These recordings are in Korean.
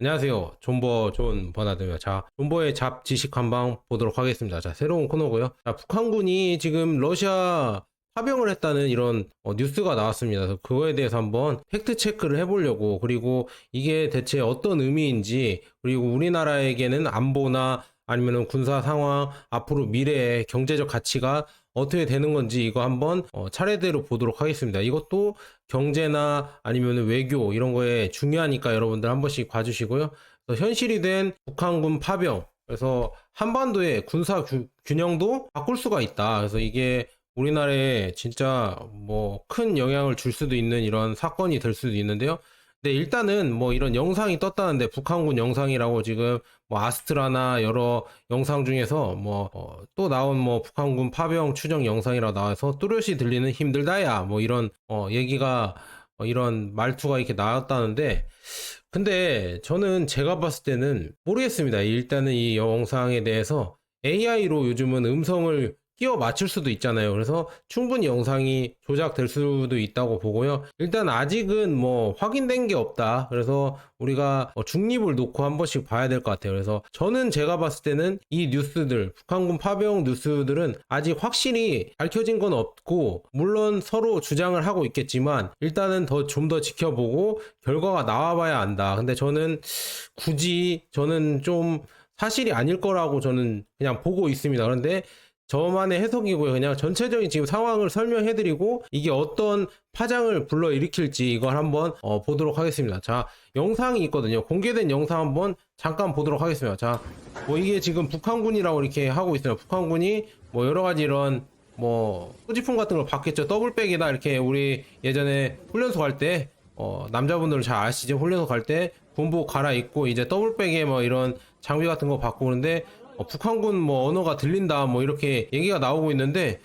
안녕하세요. 존 버나드입니다. 자, 존버의 잡 지식 한방 보도록 하겠습니다. 자, 새로운 코너고요. 자, 북한군이 지금 러시아 파병을 했다는 이런 뉴스가 나왔습니다. 그래서 그거에 대해서 한번 팩트 체크를 해보려고, 그리고 이게 대체 어떤 의미인지, 그리고 우리나라에게는 안보나 아니면 군사 상황, 앞으로 미래의 경제적 가치가 어떻게 되는 건지 이거 한번 차례대로 보도록 하겠습니다. 이것도 경제나 아니면 외교 이런 거에 중요하니까 여러분들 한 번씩 봐주시고요. 그래서 현실이 된 북한군 파병, 그래서 한반도의 군사 균형도 바꿀 수가 있다. 그래서 이게 우리나라에 진짜 뭐 큰 영향을 줄 수도 있는 이런 사건이 될 수도 있는데요. 근데 일단은 뭐 이런 영상이 떴다는데, 북한군 영상이라고 지금 뭐 아스트라나 여러 영상 중에서 뭐 또 나온 뭐 북한군 파병 추정 영상이라 나와서 뚜렷이 들리는 힘들다야 뭐 이런 얘기가 이런 말투가 이렇게 나왔다는데, 근데 저는 제가 봤을 때는 모르겠습니다. 일단은 이 영상에 대해서 AI로 요즘은 음성을 끼워 맞출 수도 있잖아요. 그래서 충분히 영상이 조작될 수도 있다고 보고요. 일단 아직은 뭐 확인된 게 없다. 그래서 우리가 중립을 놓고 한 번씩 봐야 될 것 같아요. 그래서 저는 제가 봤을 때는 이 뉴스들, 북한군 파병 뉴스들은 아직 확실히 밝혀진 건 없고, 물론 서로 주장을 하고 있겠지만 일단은 좀 더 지켜보고 결과가 나와봐야 안다. 근데 저는 좀 사실이 아닐 거라고 저는 그냥 보고 있습니다. 그런데 저만의 해석이고요. 그냥 전체적인 지금 상황을 설명해드리고 이게 어떤 파장을 불러일으킬지 이걸 한번 보도록 하겠습니다. 자, 영상이 있거든요. 공개된 영상 한번 잠깐 보도록 하겠습니다. 자, 뭐 이게 지금 북한군이라고 이렇게 하고 있어요. 북한군이 뭐 여러 가지 이런 뭐 소지품 같은 걸 받겠죠. 더블백이다 이렇게 우리 예전에 훈련소 갈 때 남자분들은 잘 아시죠? 훈련소 갈 때 군복 갈아입고 이제 더블백에 뭐 이런 장비 같은 거 받고 그러는데, 북한군 뭐 언어가 들린다 뭐 이렇게 얘기가 나오고 있는데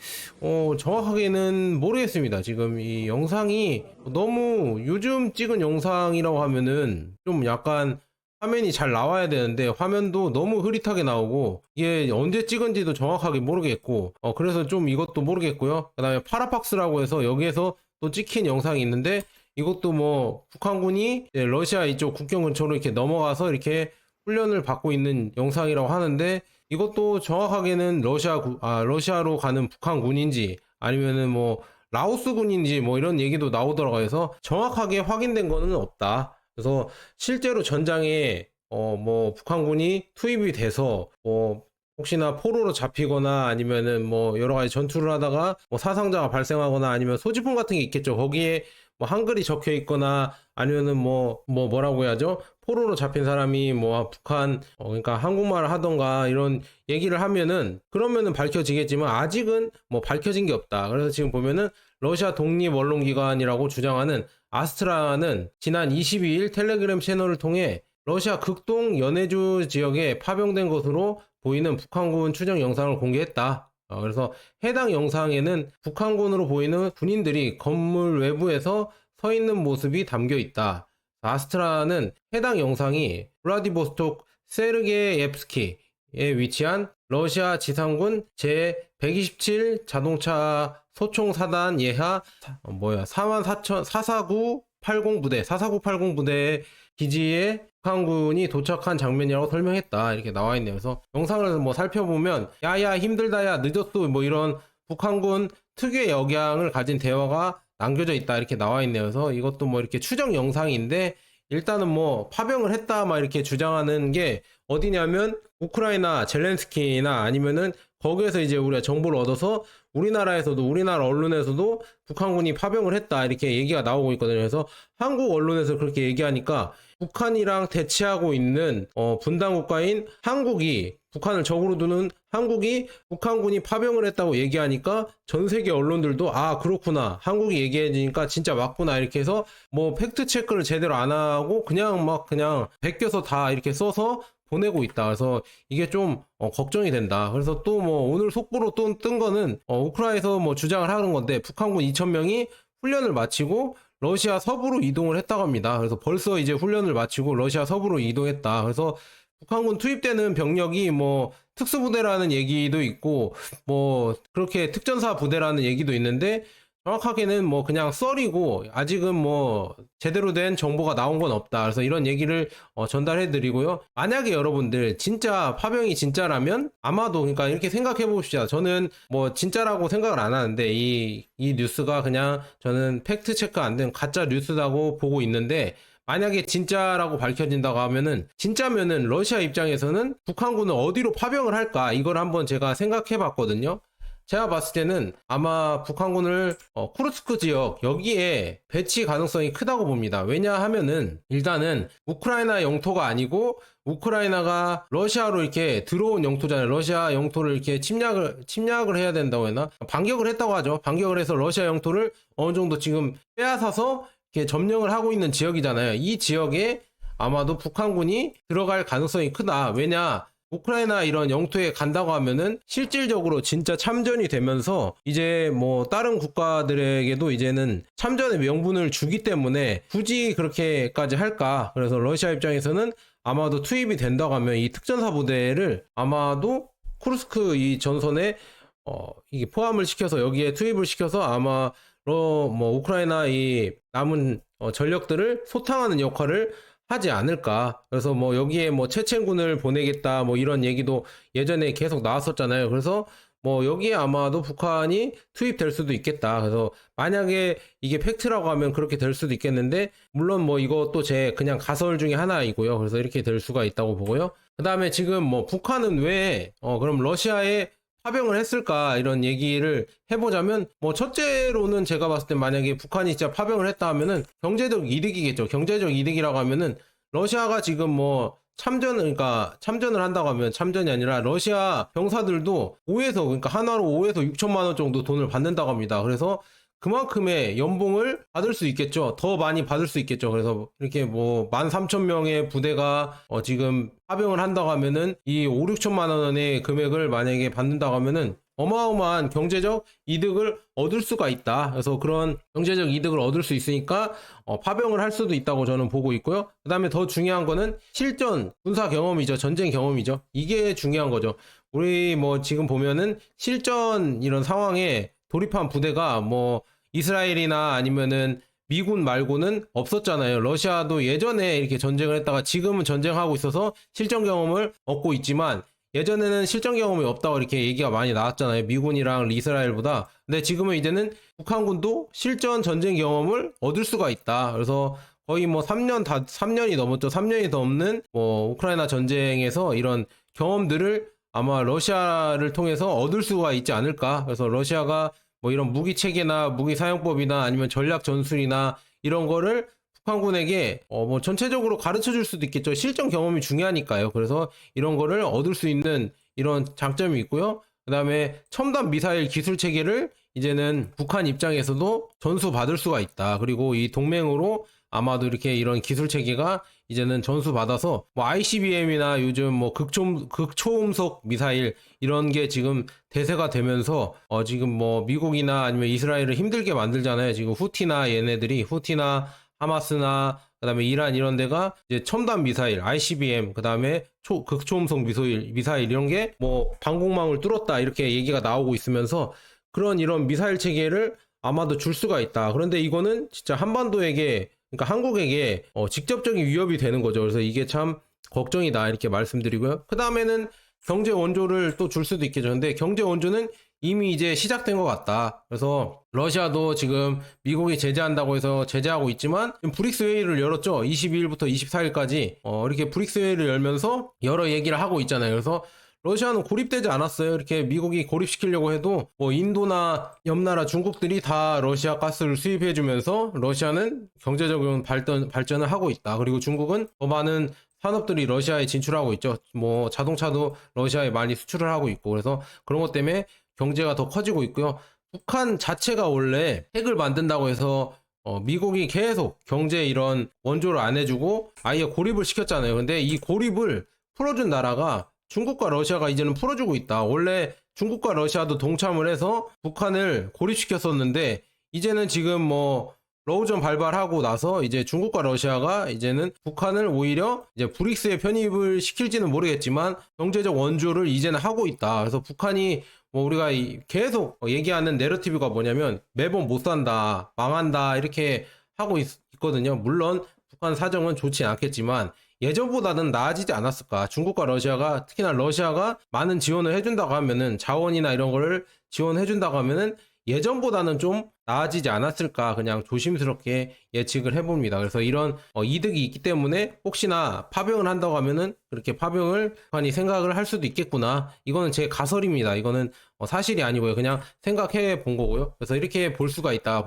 정확하게는 모르겠습니다. 지금 이 영상이 너무 요즘 찍은 영상이라고 하면은 좀 약간 화면이 잘 나와야 되는데 화면도 너무 흐릿하게 나오고 이게 언제 찍은지도 정확하게 모르겠고, 그래서 좀 이것도 모르겠고요. 그다음에 파라팍스라고 해서 여기에서 또 찍힌 영상이 있는데, 이것도 뭐 북한군이 이제 러시아 이쪽 국경 근처로 이렇게 넘어가서 이렇게 훈련을 받고 있는 영상이라고 하는데, 이것도 정확하게는 러시아로 가는 북한군인지 아니면은 뭐 라오스군인지 뭐 이런 얘기도 나오더라고요. 해서 정확하게 확인된 거는 없다. 그래서 실제로 전장에 뭐 북한군이 투입이 돼서 뭐 혹시나 포로로 잡히거나 아니면은 뭐 여러 가지 전투를 하다가 뭐 사상자가 발생하거나 아니면 소지품 같은 게 있겠죠. 거기에 뭐 한글이 적혀 있거나 아니면은 뭐라고 해야죠? 포로로 잡힌 사람이 뭐 북한 그러니까 한국말을 하던가 이런 얘기를 하면은 그러면은 밝혀지겠지만 아직은 뭐 밝혀진 게 없다. 그래서 지금 보면은 러시아 독립 언론기관이라고 주장하는 아스트라는 지난 22일 텔레그램 채널을 통해 러시아 극동 연해주 지역에 파병된 것으로 보이는 북한군 추정 영상을 공개했다. 그래서 해당 영상에는 북한군으로 보이는 군인들이 건물 외부에서 서 있는 모습이 담겨 있다. 아스트라는 해당 영상이 블라디보스톡 세르게옙스키에 위치한 러시아 지상군 제127 자동차 소총사단 예하 44980 부대 44980 부대의 기지에 북한군이 도착한 장면이라고 설명했다. 이렇게 나와 있네요. 그래서 영상을 뭐 살펴보면 야야 힘들다야 늦었어 뭐 이런 북한군 특유의 역량을 가진 대화가 남겨져 있다 이렇게 나와 있네요. 그래서 이것도 뭐 이렇게 추정 영상인데, 일단은 뭐 파병을 했다 막 이렇게 주장하는 게 어디냐면 우크라이나 젤렌스키나 아니면은 거기에서 이제 우리가 정보를 얻어서 우리나라 언론에서도 북한군이 파병을 했다 이렇게 얘기가 나오고 있거든요. 그래서 한국 언론에서 그렇게 얘기하니까 북한이랑 대치하고 있는 분단 국가인 한국이, 북한을 적으로 두는 한국이 북한군이 파병을 했다고 얘기하니까 전 세계 언론들도 아 그렇구나, 한국이 얘기해주니까 진짜 맞구나 이렇게 해서 뭐 팩트 체크를 제대로 안 하고 그냥 베껴서 다 이렇게 써서 보내고 있다. 그래서 이게 좀 걱정이 된다. 그래서 또 뭐 오늘 속보로 또 뜬 거는 우크라이나에서 뭐 주장을 하는 건데, 북한군 2,000명이 훈련을 마치고 러시아 서부로 이동을 했다고 합니다. 그래서 벌써 이제 훈련을 마치고 러시아 서부로 이동했다. 그래서 북한군 투입되는 병력이 뭐 특수부대라는 얘기도 있고 뭐 그렇게 특전사 부대라는 얘기도 있는데, 정확하게는 뭐 그냥 썰이고 아직은 뭐 제대로 된 정보가 나온 건 없다. 그래서 이런 얘기를 전달해 드리고요. 만약에 여러분들 진짜 파병이 진짜라면 아마도 그러니까 이렇게 생각해 봅시다. 저는 뭐 진짜라고 생각을 안 하는데 이 뉴스가 그냥 저는 팩트 체크 안 된 가짜 뉴스라고 보고 있는데 만약에 진짜라고 밝혀진다고 하면은 진짜면은 러시아 입장에서는 북한군을 어디로 파병을 할까 이걸 한번 제가 생각해 봤거든요. 제가 봤을 때는 아마 북한군을 쿠르스크 지역 여기에 배치 가능성이 크다고 봅니다. 왜냐하면은 일단은 우크라이나 영토가 아니고 우크라이나가 러시아로 이렇게 들어온 영토잖아요. 러시아 영토를 이렇게 침략을 해야 된다고 했나? 반격을 했다고 하죠. 반격을 해서 러시아 영토를 어느 정도 지금 빼앗아서 이렇게 점령을 하고 있는 지역이잖아요. 이 지역에 아마도 북한군이 들어갈 가능성이 크다. 왜냐? 우크라이나 이런 영토에 간다고 하면은 실질적으로 진짜 참전이 되면서 이제 뭐 다른 국가들에게도 이제는 참전의 명분을 주기 때문에 굳이 그렇게까지 할까? 그래서 러시아 입장에서는 아마도 투입이 된다고 하면 이 특전사 부대를 아마도 쿠르스크 이 전선에 이게 포함을 시켜서 여기에 투입을 시켜서 아마 뭐 우크라이나 이 남은 전력들을 소탕하는 역할을 하지 않을까. 그래서 뭐 여기에 뭐 체첸군을 보내겠다 뭐 이런 얘기도 예전에 계속 나왔었잖아요. 그래서 뭐 여기에 아마도 북한이 투입될 수도 있겠다. 그래서 만약에 이게 팩트라고 하면 그렇게 될 수도 있겠는데 물론 뭐 이것도 제 그냥 가설 중에 하나이고요. 그래서 이렇게 될 수가 있다고 보고요. 그 다음에 지금 뭐 북한은 왜 그럼 러시아에 파병을 했을까 이런 얘기를 해보자면 뭐 첫째로는 제가 봤을 때 만약에 북한이 진짜 파병을 했다 하면은 경제적 이득이겠죠. 경제적 이득이라고 하면은 러시아가 지금 뭐 그러니까 참전을 한다고 하면 참전이 아니라 러시아 병사들도 5에서 그러니까 하나로 5에서 6천만 원 정도 돈을 받는다고 합니다. 그래서 그만큼의 연봉을 받을 수 있겠죠. 더 많이 받을 수 있겠죠. 그래서 이렇게 뭐 13,000명의 부대가 지금 파병을 한다고 하면은 이 5, 6천만 원의 금액을 만약에 받는다고 하면은 어마어마한 경제적 이득을 얻을 수가 있다. 그래서 그런 경제적 이득을 얻을 수 있으니까 파병을 할 수도 있다고 저는 보고 있고요. 그 다음에 더 중요한 거는 실전 군사 경험이죠. 전쟁 경험이죠. 이게 중요한 거죠. 우리 뭐 지금 보면은 실전 이런 상황에 돌입한 부대가 뭐 이스라엘이나 아니면은 미군 말고는 없었잖아요. 러시아도 예전에 이렇게 전쟁을 했다가 지금은 전쟁하고 있어서 실전 경험을 얻고 있지만 예전에는 실전 경험이 없다고 이렇게 얘기가 많이 나왔잖아요. 미군이랑 이스라엘보다. 근데 지금은 이제는 북한군도 실전 전쟁 경험을 얻을 수가 있다. 그래서 거의 뭐 3년이 넘었죠. 3년이 넘는 뭐 우크라이나 전쟁에서 이런 경험들을 아마 러시아를 통해서 얻을 수가 있지 않을까. 그래서 러시아가 뭐 이런 무기 체계나 무기 사용법이나 아니면 전략 전술이나 이런 거를 북한군에게 뭐 전체적으로 가르쳐 줄 수도 있겠죠. 실전 경험이 중요하니까요. 그래서 이런 거를 얻을 수 있는 이런 장점이 있고요. 그 다음에 첨단 미사일 기술 체계를 이제는 북한 입장에서도 전수 받을 수가 있다. 그리고 이 동맹으로 아마도 이렇게 이런 기술 체계가 이제는 전수 받아서 뭐 ICBM이나 요즘 뭐 극초음속 미사일 이런 게 지금 대세가 되면서 지금 뭐 미국이나 아니면 이스라엘을 힘들게 만들잖아요. 지금 후티나 하마스나 그다음에 이란 이런 데가 이제 첨단 미사일 ICBM 그다음에 극초음속 미사일 이런 게 뭐 방공망을 뚫었다 이렇게 얘기가 나오고 있으면서 그런 이런 미사일 체계를 아마도 줄 수가 있다. 그런데 이거는 진짜 한반도에게 그러니까 한국에게 직접적인 위협이 되는 거죠. 그래서 이게 참 걱정이다 이렇게 말씀드리고요. 그 다음에는 경제 원조를 또 줄 수도 있겠죠. 근데 경제 원조는 이미 이제 시작된 것 같다. 그래서 러시아도 지금 미국이 제재한다고 해서 제재하고 있지만 브릭스 회의를 열었죠. 22일부터 24일까지 이렇게 브릭스 회의를 열면서 여러 얘기를 하고 있잖아요. 그래서 러시아는 고립되지 않았어요. 이렇게 미국이 고립시키려고 해도 뭐 인도나 옆나라 중국들이 다 러시아 가스를 수입해주면서 러시아는 경제적인 발전을 하고 있다. 그리고 중국은 더 많은 산업들이 러시아에 진출하고 있죠. 뭐 자동차도 러시아에 많이 수출을 하고 있고 그래서 그런 것 때문에 경제가 더 커지고 있고요. 북한 자체가 원래 핵을 만든다고 해서 미국이 계속 경제 이런 원조를 안 해주고 아예 고립을 시켰잖아요. 근데 이 고립을 풀어준 나라가 중국과 러시아가 이제는 풀어주고 있다. 원래 중국과 러시아도 동참을 해서 북한을 고립시켰었는데 이제는 지금 뭐 러우전 발발하고 나서 이제 중국과 러시아가 이제는 북한을 오히려 이제 브릭스에 편입을 시킬지는 모르겠지만 경제적 원조를 이제는 하고 있다. 그래서 북한이 뭐 우리가 계속 얘기하는 내러티브가 뭐냐면 매번 못 산다, 망한다 이렇게 하고 있거든요. 물론 북한 사정은 좋지 않겠지만 예전보다는 나아지지 않았을까. 중국과 러시아가 특히나 러시아가 많은 지원을 해준다고 하면은 자원이나 이런 거를 지원해준다고 하면은 예전보다는 좀 나아지지 않았을까 그냥 조심스럽게 예측을 해봅니다. 그래서 이런 이득이 있기 때문에 혹시나 파병을 한다고 하면은 그렇게 파병을 북한이 생각을 할 수도 있겠구나. 이거는 제 가설입니다. 이거는 사실이 아니고요. 그냥 생각해 본 거고요. 그래서 이렇게 볼 수가 있다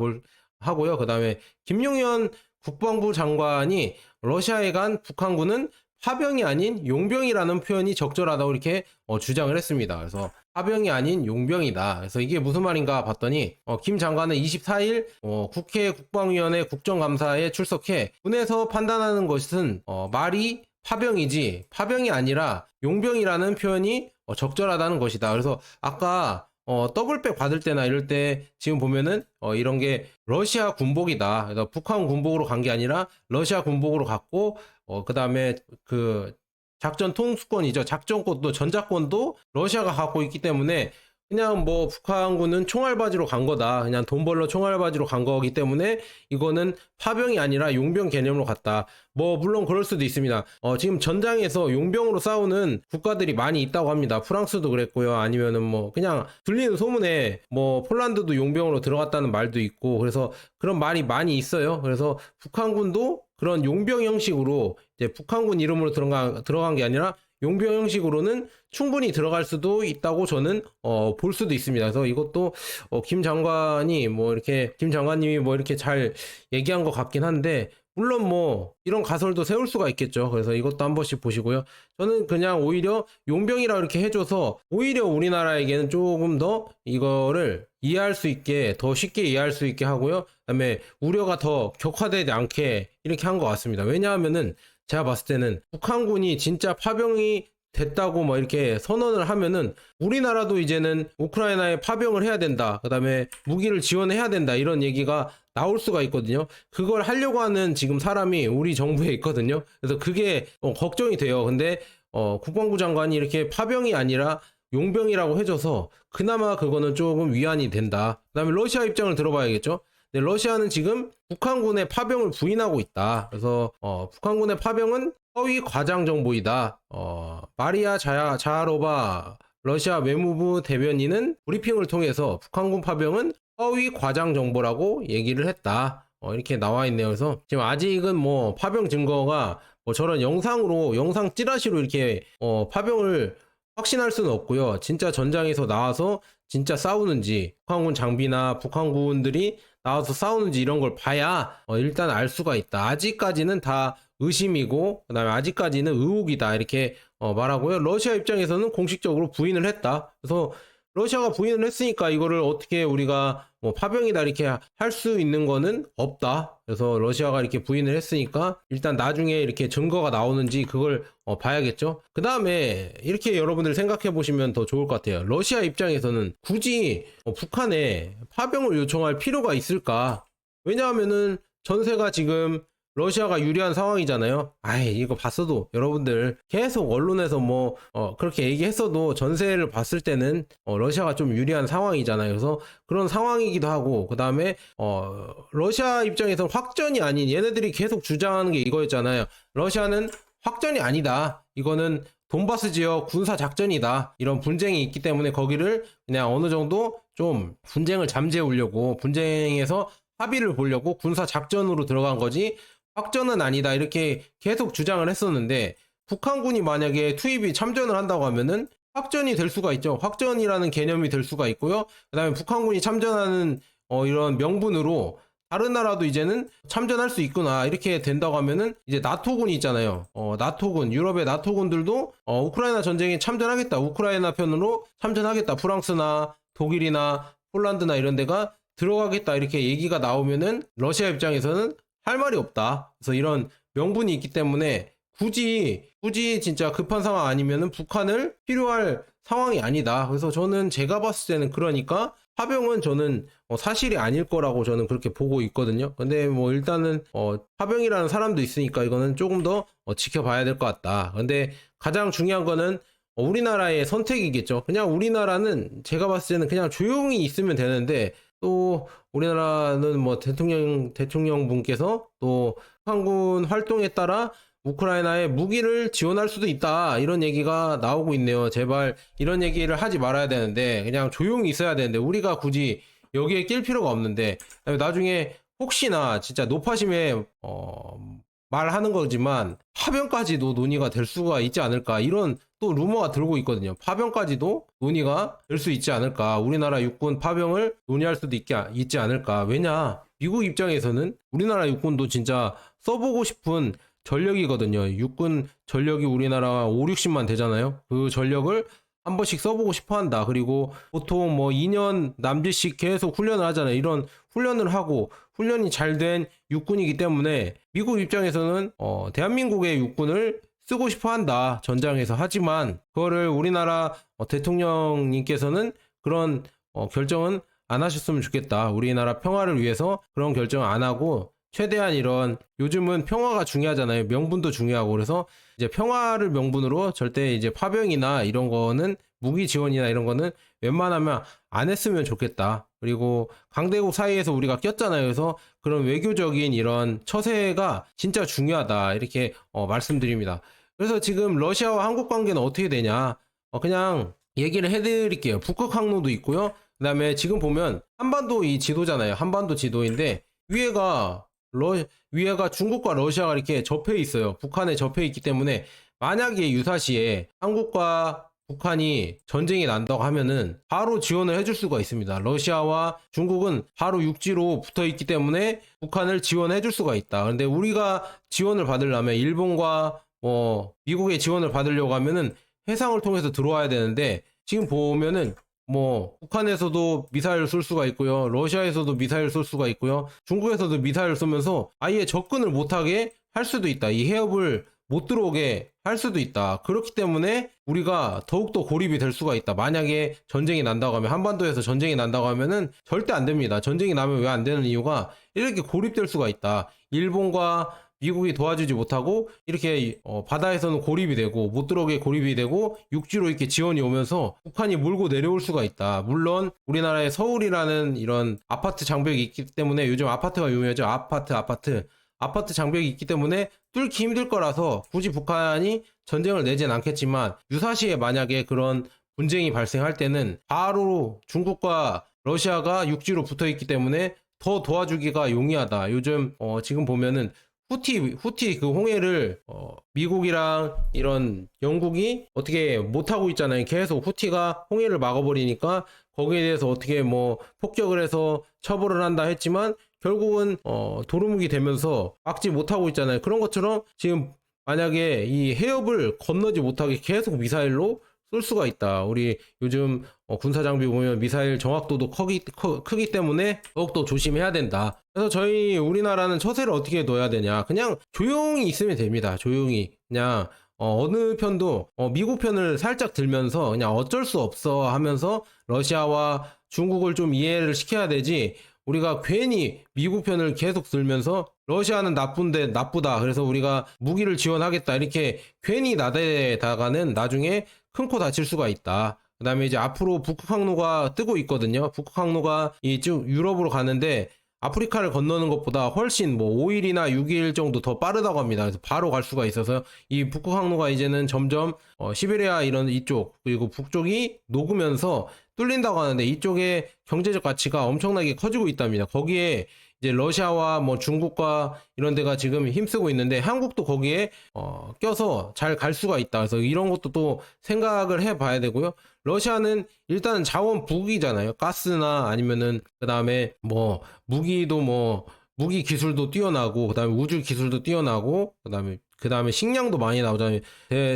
하고요. 그 다음에 김용현 국방부 장관이 러시아에 간 북한군은 파병이 아닌 용병이라는 표현이 적절하다고 이렇게 주장을 했습니다. 그래서 파병이 아닌 용병이다. 그래서 이게 무슨 말인가 봤더니 김 장관은 24일 국회 국방위원회 국정감사에 출석해 군에서 판단하는 것은 말이 파병이지 파병이 아니라 용병이라는 표현이 적절하다는 것이다. 그래서 아까 더블백 받을 때나 이럴 때 지금 보면은 이런 게 러시아 군복이다. 그래서 북한 군복으로 간 게 아니라 러시아 군복으로 갔고 그 다음에 그 작전 통수권이죠. 작전권도 전작권도 러시아가 갖고 있기 때문에 그냥 뭐 북한군은 총알바지로 간 거다. 그냥 돈 벌러 총알바지로 간 거기 때문에 이거는 파병이 아니라 용병 개념으로 갔다. 뭐 물론 그럴 수도 있습니다. 지금 전장에서 용병으로 싸우는 국가들이 많이 있다고 합니다. 프랑스도 그랬고요. 아니면은 뭐 그냥 들리는 소문에 뭐 폴란드도 용병으로 들어갔다는 말도 있고 그래서 그런 말이 많이 있어요. 그래서 북한군도 그런 용병 형식으로 이제 북한군 이름으로 들어간 게 아니라 용병 형식으로는 충분히 들어갈 수도 있다고 저는 볼 수도 있습니다. 그래서 이것도 김 장관이 뭐 이렇게 김 장관님이 뭐 이렇게 잘 얘기한 것 같긴 한데 물론 뭐 이런 가설도 세울 수가 있겠죠. 그래서 이것도 한 번씩 보시고요. 저는 그냥 오히려 용병이라 이렇게 해줘서 오히려 우리나라에게는 조금 더 이거를 이해할 수 있게 더 쉽게 이해할 수 있게 하고요. 그다음에 우려가 더 격화되지 않게 이렇게 한 것 같습니다. 왜냐하면은 제가 봤을 때는 북한군이 진짜 파병이 됐다고 뭐 이렇게 선언을 하면은 우리나라도 이제는 우크라이나에 파병을 해야 된다. 그다음에 무기를 지원해야 된다. 이런 얘기가 나올 수가 있거든요. 그걸 하려고 하는 지금 사람이 우리 정부에 있거든요. 그래서 그게 걱정이 돼요. 근데 국방부 장관이 이렇게 파병이 아니라 용병이라고 해줘서 그나마 그거는 조금 위안이 된다. 그다음에 러시아 입장을 들어봐야겠죠. 네, 러시아는 지금 북한군의 파병을 부인하고 있다. 그래서 북한군의 파병은 허위 과장 정보이다. 마리아 자하로바 러시아 외무부 대변인은 브리핑을 통해서 북한군 파병은 허위 과장 정보라고 얘기를 했다. 이렇게 나와 있네요. 그래서 지금 아직은 뭐 파병 증거가 뭐 저런 영상 찌라시로 이렇게 파병을 확신할 수는 없고요. 진짜 전장에서 나와서 진짜 싸우는지 북한군 장비나 북한군들이 나와서 싸우는지 이런 걸 봐야 일단 알 수가 있다. 아직까지는 다 의심이고 그다음에 아직까지는 의혹이다 이렇게 말하고요. 러시아 입장에서는 공식적으로 부인을 했다. 그래서 러시아가 부인을 했으니까 이거를 어떻게 우리가 뭐 파병이다 이렇게 할 수 있는 거는 없다. 그래서 러시아가 이렇게 부인을 했으니까 일단 나중에 이렇게 증거가 나오는지 그걸 봐야겠죠. 그 다음에 이렇게 여러분들 생각해 보시면 더 좋을 것 같아요. 러시아 입장에서는 굳이 북한에 파병을 요청할 필요가 있을까? 왜냐하면은 전세가 지금 러시아가 유리한 상황이잖아요. 아이, 이거 봤어도 여러분들 계속 언론에서 뭐 그렇게 얘기했어도 전세를 봤을 때는 러시아가 좀 유리한 상황이잖아요. 그래서 그런 상황이기도 하고 그 다음에 러시아 입장에서 확전이 아닌 얘네들이 계속 주장하는 게 이거였잖아요. 러시아는 확전이 아니다. 이거는 돈바스 지역 군사 작전이다. 이런 분쟁이 있기 때문에 거기를 그냥 어느 정도 좀 분쟁을 잠재우려고 분쟁에서 합의를 보려고 군사 작전으로 들어간 거지 확전은 아니다 이렇게 계속 주장을 했었는데 북한군이 만약에 투입이 참전을 한다고 하면은 확전이 될 수가 있죠. 확전이라는 개념이 될 수가 있고요. 그 다음에 북한군이 참전하는 이런 명분으로 다른 나라도 이제는 참전할 수 있구나 이렇게 된다고 하면은 이제 나토군이 있잖아요. 나토군 유럽의 나토군들도 우크라이나 전쟁에 참전하겠다. 우크라이나 편으로 참전하겠다. 프랑스나 독일이나 폴란드나 이런 데가 들어가겠다 이렇게 얘기가 나오면은 러시아 입장에서는 할 말이 없다. 그래서 이런 명분이 있기 때문에 굳이 진짜 급한 상황 아니면은 북한을 필요할 상황이 아니다. 그래서 저는 제가 봤을 때는 그러니까 파병은 저는 사실이 아닐 거라고 저는 그렇게 보고 있거든요. 근데 뭐 일단은 파병이라는 사람도 있으니까 이거는 조금 더 지켜봐야 될 것 같다. 근데 가장 중요한 거는 우리나라의 선택이겠죠. 그냥 우리나라는 제가 봤을 때는 그냥 조용히 있으면 되는데, 또 우리나라는 뭐 대통령분께서 또 한군 활동에 따라 우크라이나에 무기를 지원할 수도 있다, 이런 얘기가 나오고 있네요. 제발 이런 얘기를 하지 말아야 되는데 그냥 조용히 있어야 되는데 우리가 굳이 여기에 낄 필요가 없는데, 나중에 혹시나 진짜 노파심에 말하는 거지만 파병까지도 논의가 될 수가 있지 않을까, 이런 또 루머가 들고 있거든요. 파병까지도 논의가 될 수 있지 않을까, 우리나라 육군 파병을 논의할 수도 있지 않을까. 왜냐, 미국 입장에서는 우리나라 육군도 진짜 써보고 싶은 전력이거든요. 육군 전력이 우리나라 5, 60만 되잖아요. 그 전력을 한 번씩 써보고 싶어 한다. 그리고 보통 뭐 2년 남짓씩 계속 훈련을 하잖아요. 이런 훈련을 하고 훈련이 잘 된 육군이기 때문에 미국 입장에서는 대한민국의 육군을 쓰고 싶어 한다, 전장에서. 하지만 그거를 우리나라 대통령님께서는 그런 결정은 안 하셨으면 좋겠다. 우리나라 평화를 위해서 그런 결정을 안 하고 최대한 이런, 요즘은 평화가 중요하잖아요. 명분도 중요하고. 그래서 이제 평화를 명분으로 절대 이제 파병이나 이런 거는, 무기 지원이나 이런 거는 웬만하면 안 했으면 좋겠다. 그리고 강대국 사이에서 우리가 꼈잖아요. 그래서 그런 외교적인 이런 처세가 진짜 중요하다, 이렇게 말씀드립니다. 그래서 지금 러시아와 한국 관계는 어떻게 되냐, 그냥 얘기를 해드릴게요. 북극 항로도 있고요. 그 다음에 지금 보면 한반도 이 지도잖아요. 한반도 지도인데 위에가 중국과 러시아가 이렇게 접해 있어요. 북한에 접해 있기 때문에 만약에 유사시에 한국과 북한이 전쟁이 난다고 하면은 바로 지원을 해줄 수가 있습니다. 러시아와 중국은 바로 육지로 붙어 있기 때문에 북한을 지원해 줄 수가 있다. 그런데 우리가 지원을 받으려면 일본과 미국의 지원을 받으려고 하면은 해상을 통해서 들어와야 되는데, 지금 보면은 뭐 북한에서도 미사일 쏠 수가 있고요, 러시아에서도 미사일 쏠 수가 있고요, 중국에서도 미사일 쏘면서 아예 접근을 못하게 할 수도 있다. 이 해협을 못 들어오게 할 수도 있다. 그렇기 때문에 우리가 더욱더 고립이 될 수가 있다. 만약에 전쟁이 난다고 하면, 한반도에서 전쟁이 난다고 하면은 절대 안 됩니다. 전쟁이 나면 왜 안 되는 이유가, 이렇게 고립될 수가 있다. 일본과 미국이 도와주지 못하고 이렇게 바다에서는 고립이 되고, 못 들어오게 고립이 되고, 육지로 이렇게 지원이 오면서 북한이 몰고 내려올 수가 있다. 물론 우리나라에 서울이라는 이런 아파트 장벽이 있기 때문에, 요즘 아파트가 유명하죠. 아파트 장벽이 있기 때문에 뚫기 힘들 거라서 굳이 북한이 전쟁을 내진 않겠지만, 유사시에 만약에 그런 분쟁이 발생할 때는 바로 중국과 러시아가 육지로 붙어 있기 때문에 더 도와주기가 용이하다. 요즘 지금 보면은 후티 그 홍해를 미국이랑 이런 영국이 어떻게 못하고 있잖아요. 계속 후티가 홍해를 막아버리니까 거기에 대해서 어떻게 뭐 폭격을 해서 처벌을 한다 했지만 결국은 도루묵이 되면서 막지 못하고 있잖아요. 그런 것처럼 지금 만약에 이 해협을 건너지 못하게 계속 미사일로 쏠 수가 있다. 우리 요즘 군사 장비 보면 미사일 정확도도 크기 때문에 더욱더 조심해야 된다. 그래서 우리나라는 처세를 어떻게 둬야 되냐, 그냥 조용히 있으면 됩니다. 조용히 그냥 어느 편도 미국 편을 살짝 들면서 그냥 어쩔 수 없어 하면서 러시아와 중국을 좀 이해를 시켜야 되지, 우리가 괜히 미국 편을 계속 들면서 러시아는 나쁘다, 그래서 우리가 무기를 지원하겠다, 이렇게 괜히 나대다가는 나중에 큰 코 다칠 수가 있다. 그 다음에 이제 앞으로 북극 항로가 뜨고 있거든요. 북극 항로가 쭉 유럽으로 가는데 아프리카를 건너는 것보다 훨씬 뭐 5일이나 6일 정도 더 빠르다고 합니다. 그래서 바로 갈 수가 있어서 이 북극 항로가 이제는 점점 시베리아 이런 이쪽, 그리고 북쪽이 녹으면서 뚫린다고 하는데, 이쪽에 경제적 가치가 엄청나게 커지고 있답니다. 거기에 이제 러시아와 뭐 중국과 이런 데가 지금 힘쓰고 있는데, 한국도 거기에 껴서 잘 갈 수가 있다. 그래서 이런 것도 또 생각을 해봐야 되고요. 러시아는 일단은 자원 부기잖아요. 가스나 아니면은 그 다음에 뭐 무기도 무기 기술도 뛰어나고, 그 다음에 우주 기술도 뛰어나고, 그 다음에 식량도 많이 나오잖아요.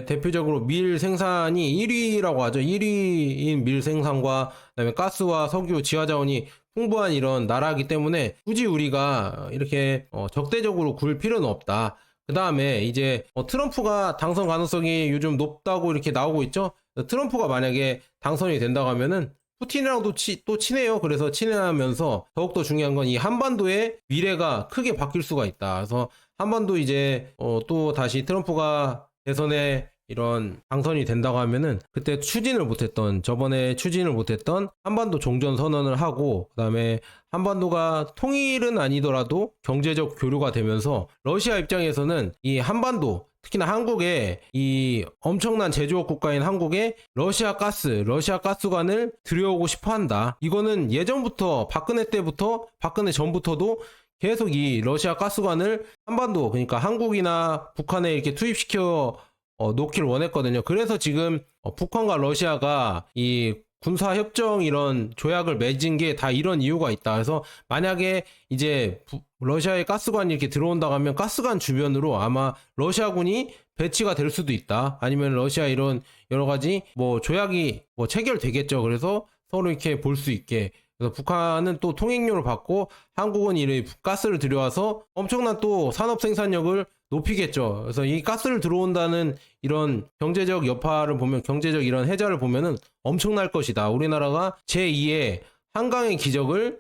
대표적으로 밀 생산이 1위라고 하죠. 1위인 밀 생산과 그다음에 가스와 석유, 지하자원이 풍부한 이런 나라이기 때문에 굳이 우리가 이렇게 적대적으로 굴 필요는 없다. 그 다음에 이제 트럼프가 당선 가능성이 요즘 높다고 이렇게 나오고 있죠. 트럼프가 만약에 당선이 된다고 하면은 푸틴이랑도 또 친해요. 그래서 친해하면서 더욱더 중요한 건 이 한반도의 미래가 크게 바뀔 수가 있다. 그래서 한반도 이제 또 다시 트럼프가 대선에 이런 당선이 된다고 하면은 그때 저번에 추진을 못했던 한반도 종전 선언을 하고, 그다음에 한반도가 통일은 아니더라도 경제적 교류가 되면서 러시아 입장에서는 이 한반도, 특히나 한국에, 이 엄청난 제조업 국가인 한국에 러시아 가스관을 들여오고 싶어 한다. 이거는 예전부터 박근혜 전부터도 계속 이 러시아 가스관을 한반도, 그러니까 한국이나 북한에 이렇게 투입시켜 놓기를 원했거든요. 그래서 지금 북한과 러시아가 이 군사협정 이런 조약을 맺은 게 다 이런 이유가 있다. 그래서 만약에 이제 러시아의 가스관이 이렇게 들어온다고 하면 가스관 주변으로 아마 러시아군이 배치가 될 수도 있다. 아니면 러시아 이런 여러 가지 뭐 조약이 뭐 체결되겠죠. 그래서 서로 이렇게 볼 수 있게. 그래서 북한은 또 통행료를 받고 한국은 이 가스를 들여와서 엄청난 또 산업 생산력을 높이겠죠. 그래서 이 가스를 들어온다는 이런 경제적 여파를 보면, 경제적 이런 혜자를 보면은 엄청날 것이다. 우리나라가 제2의 한강의 기적을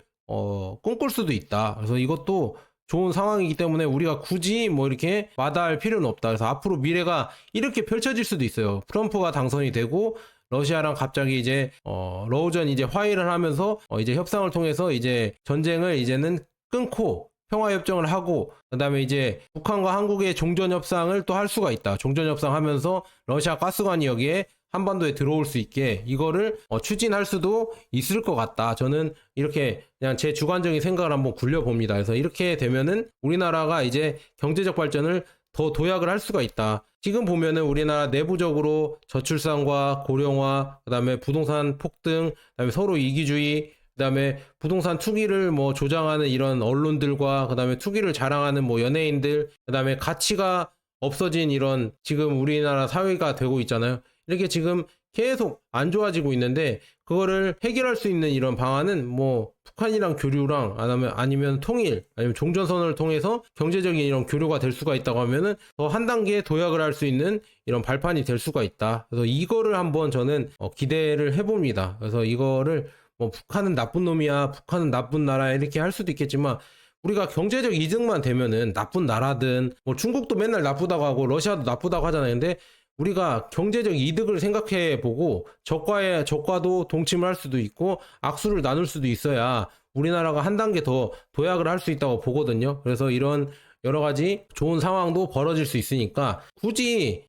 꿈꿀 수도 있다. 그래서 이것도 좋은 상황이기 때문에 우리가 굳이 뭐 이렇게 마다할 필요는 없다. 그래서 앞으로 미래가 이렇게 펼쳐질 수도 있어요. 트럼프가 당선이 되고 러시아랑 갑자기 이제 러우전 이제 화해를 하면서 이제 협상을 통해서 이제 전쟁을 이제는 끊고 평화협정을 하고, 그 다음에 이제 북한과 한국의 종전협상을 또 할 수가 있다. 종전협상 하면서 러시아 가스관이 여기에 한반도에 들어올 수 있게 이거를 추진할 수도 있을 것 같다. 저는 이렇게 그냥 제 주관적인 생각을 한번 굴려봅니다. 그래서 이렇게 되면은 우리나라가 이제 경제적 발전을 더 도약을 할 수가 있다. 지금 보면은 우리나라 내부적으로 저출산과 고령화, 그 다음에 부동산 폭등, 그 다음에 서로 이기주의, 그다음에 부동산 투기를 뭐 조장하는 이런 언론들과, 그다음에 투기를 자랑하는 뭐 연예인들, 그다음에 가치가 없어진 이런 지금 우리나라 사회가 되고 있잖아요. 이렇게 지금 계속 안 좋아지고 있는데, 그거를 해결할 수 있는 이런 방안은 뭐 북한이랑 교류랑 아니면 통일, 아니면 종전선언을 통해서 경제적인 이런 교류가 될 수가 있다고 하면은 더 한 단계 도약을 할 수 있는 이런 발판이 될 수가 있다. 그래서 이거를 한번 저는 기대를 해봅니다. 그래서 이거를 뭐 북한은 나쁜 놈이야, 북한은 나쁜 나라야 이렇게 할 수도 있겠지만, 우리가 경제적 이득만 되면은 나쁜 나라든, 뭐 중국도 맨날 나쁘다고 하고 러시아도 나쁘다고 하잖아요. 근데 우리가 경제적 이득을 생각해 보고 적과도 동침을 할 수도 있고 악수를 나눌 수도 있어야 우리나라가 한 단계 더 도약을 할 수 있다고 보거든요. 그래서 이런 여러 가지 좋은 상황도 벌어질 수 있으니까 굳이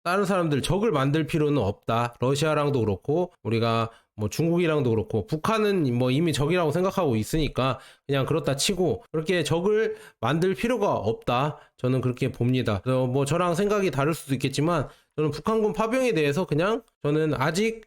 다른 사람들 적을 만들 필요는 없다. 러시아랑도 그렇고 우리가 뭐 중국이랑도 그렇고, 북한은 뭐 이미 적이라고 생각하고 있으니까 그냥 그렇다 치고 그렇게 적을 만들 필요가 없다. 저는 그렇게 봅니다. 그래서 뭐 저랑 생각이 다를 수도 있겠지만 저는 북한군 파병에 대해서 그냥 저는 아직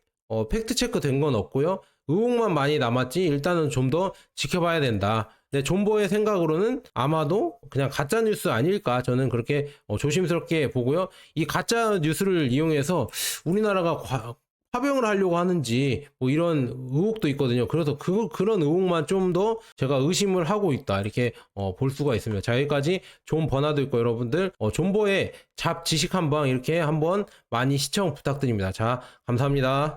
팩트 체크 된 건 없고요. 의혹만 많이 남았지 일단은 좀 더 지켜봐야 된다. 근데 존버의 생각으로는 아마도 그냥 가짜 뉴스 아닐까, 저는 그렇게 조심스럽게 보고요. 이 가짜 뉴스를 이용해서 우리나라가 파병을 하려고 하는지 뭐 이런 의혹도 있거든요. 그래서 그런 의혹만 좀 더 제가 의심을 하고 있다, 이렇게 볼 수가 있습니다. 자, 여기까지 존 버나드 있고, 여러분들 존버의 잡 지식 한방 이렇게 한번 많이 시청 부탁드립니다. 자, 감사합니다.